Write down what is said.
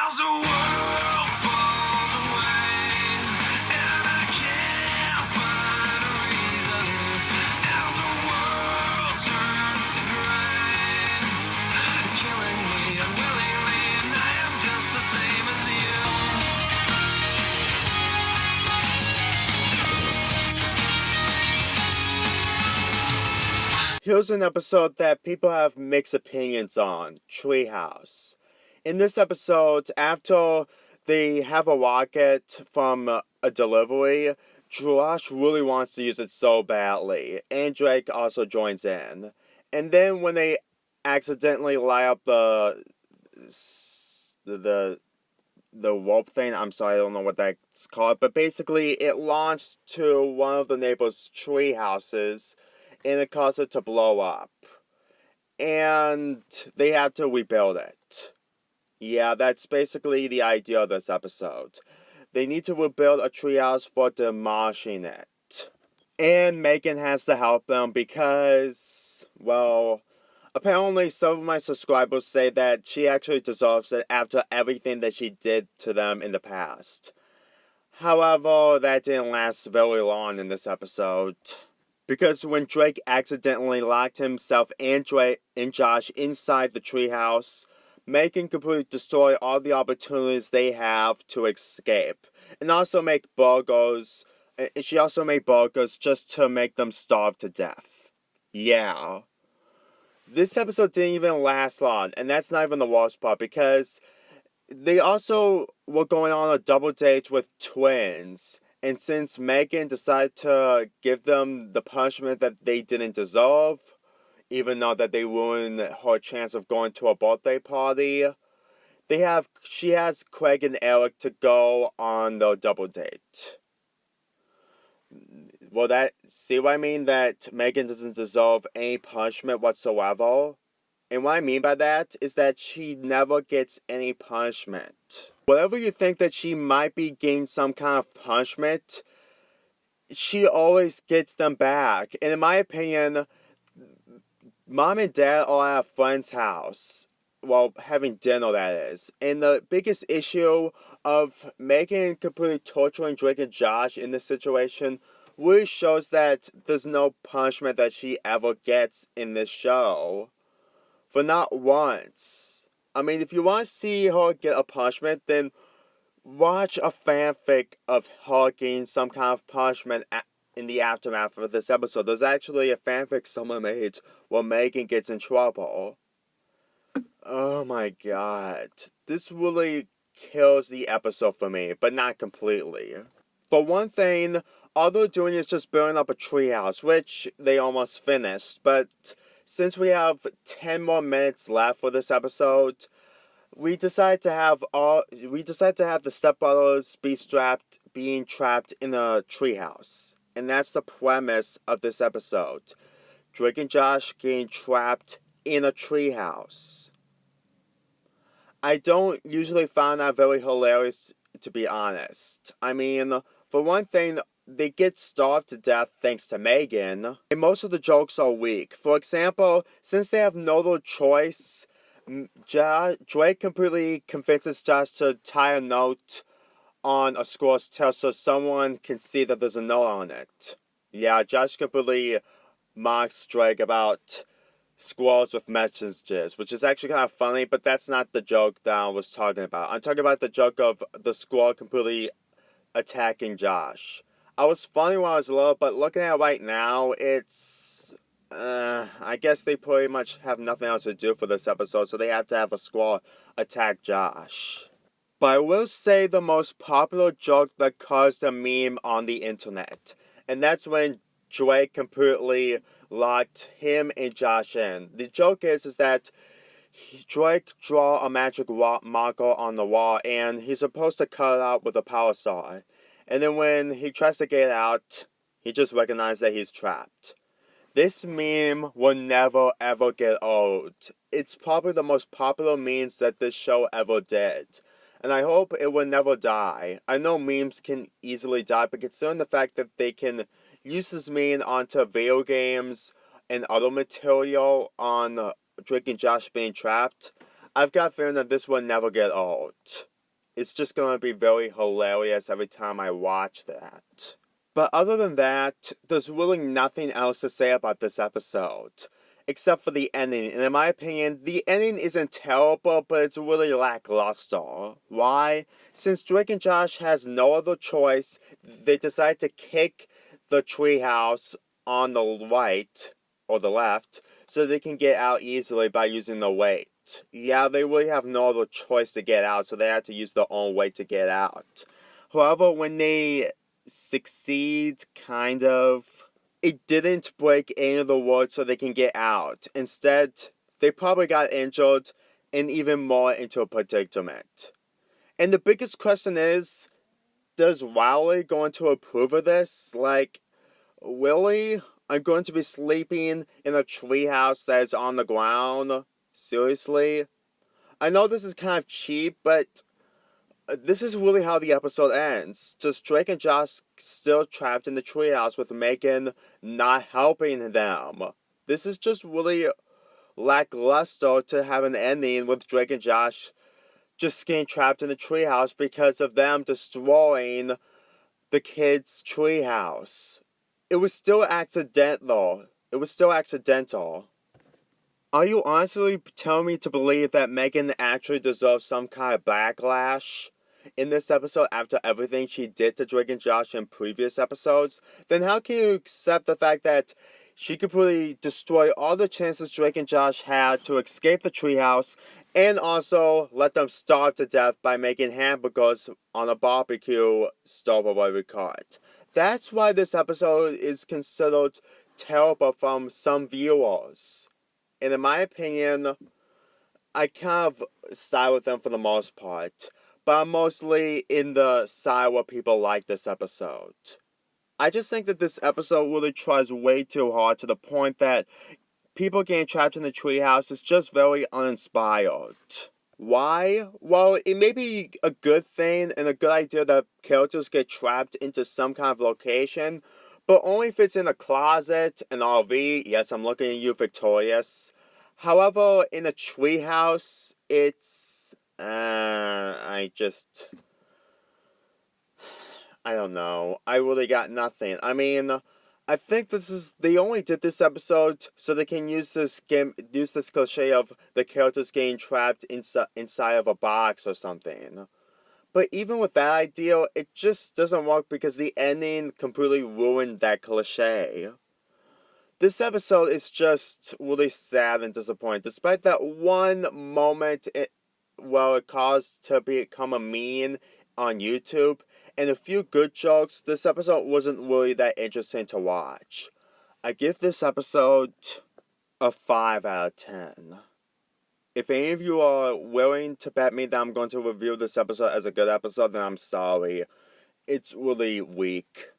As the world falls away and I can't find a reason, as the world turns to gray, it's killing me unwillingly, and I am just the same as you. Here's an episode that people have mixed opinions on, Treehouse. In this episode, after they have a rocket from a delivery, Josh really wants to use it so badly, and Drake also joins in. And then when they accidentally light up the rope thing, I'm sorry, I don't know what that's called, but basically it launched to one of the neighbors' tree houses, and it caused it to blow up. And they had to rebuild it. Yeah, that's basically the idea of this episode. They need to rebuild a treehouse for demolishing it. And Megan has to help them because, well, apparently some of my subscribers say that she actually deserves it after everything that she did to them in the past. However, that didn't last very long in this episode. Because when Drake accidentally locked himself and Josh inside the treehouse, Megan completely destroyed all the opportunities they have to escape. And also make burgers. And she also made burgers just to make them starve to death. Yeah. This episode didn't even last long, and that's not even the worst part, because they also were going on a double date with twins. And since Megan decided to give them the punishment that they didn't deserve, even though that they ruined her chance of going to a birthday party, she has Craig and Eric to go on the double date. Well, see what I mean? That Megan doesn't deserve any punishment whatsoever? And what I mean by that is that she never gets any punishment. Whatever you think that she might be getting some kind of punishment, she always gets them back. And in my opinion, Mom and Dad are at a friend's house. Well, having dinner, that is. And the biggest issue of Megan completely torturing Drake and Josh in this situation really shows that there's no punishment that she ever gets in this show. For not once. I mean, if you want to see her get a punishment, then watch a fanfic of her getting some kind of punishment in the aftermath of this episode. There's actually a fanfic someone made where Megan gets in trouble. Oh my god. This really kills the episode for me, but not completely. For one thing, all they're doing is just building up a treehouse, which they almost finished, but since we have 10 more minutes left for this episode, we decided to have the stepbrothers being trapped in a treehouse. And that's the premise of this episode. Drake and Josh getting trapped in a treehouse. I don't usually find that very hilarious, to be honest. I mean, for one thing, they get starved to death thanks to Megan, and most of the jokes are weak. For example, since they have no other choice, Drake completely convinces Josh to tie a note on a squirrel's tail so someone can see that there's a note on it. Yeah, Josh completely mocks Drake about squirrels with messages, which is actually kind of funny, but that's not the joke that I was talking about. I'm talking about the joke of the squirrel completely attacking Josh. I was funny when I was little, but looking at it right now, it's... I guess they pretty much have nothing else to do for this episode, so they have to have a squirrel attack Josh. But I will say the most popular joke that caused a meme on the internet, and that's when Drake completely locked him and Josh in. The joke is that Drake draw a magic marker on the wall, and he's supposed to cut it out with a power saw. And then when he tries to get out, he just recognizes that he's trapped. This meme will never ever get old. It's probably the most popular memes that this show ever did. And I hope it will never die. I know memes can easily die, but considering the fact that they can use this meme onto video games and other material on Drake and Josh being trapped, I've got a feeling that this will never get old. It's just gonna be very hilarious every time I watch that. But other than that, there's really nothing else to say about this episode. Except for the ending. And in my opinion, the ending isn't terrible, but it's really lackluster. Why? Since Drake and Josh has no other choice, they decide to kick the treehouse on the right, or the left, so they can get out easily by using the weight. Yeah, they really have no other choice to get out, so they have to use their own weight to get out. However, when they succeed, kind of, it didn't break any of the wood so they can get out. Instead, they probably got injured and even more into a predicament. And the biggest question is, does Riley going to approve of this? Like, really? I'm going to be sleeping in a treehouse that is on the ground? Seriously? I know this is kind of cheap, but this is really how the episode ends. Just Drake and Josh still trapped in the treehouse with Megan not helping them. This is just really lackluster to have an ending with Drake and Josh just getting trapped in the treehouse because of them destroying the kids' treehouse. It was still accidental. It was still accidental. Are you honestly telling me to believe that Megan actually deserves some kind of backlash in this episode after everything she did to Drake and Josh in previous episodes? Then how can you accept the fact that she completely destroyed all the chances Drake and Josh had to escape the treehouse and also let them starve to death by making hamburgers on a barbecue stove of every cart? That's why this episode is considered terrible from some viewers. And in my opinion, I kind of side with them for the most part. But I'm mostly in the side where people like this episode. I just think that this episode really tries way too hard to the point that people getting trapped in the treehouse is just very uninspired. Why? Well, it may be a good thing and a good idea that characters get trapped into some kind of location, but only if it's in a closet, an RV. Yes, I'm looking at you, Victorious. However, in a treehouse, it's. I don't know. I really got nothing. I mean, I think they only did this episode so they can use this cliche of the characters getting trapped inside of a box or something. But even with that idea, it just doesn't work because the ending completely ruined that cliche. This episode is just really sad and disappointing. Despite that one moment, it caused to become a meme on YouTube, and a few good jokes, this episode wasn't really that interesting to watch. I give this episode a 5 out of 10. If any of you are willing to bet me that I'm going to review this episode as a good episode, then I'm sorry. It's really weak.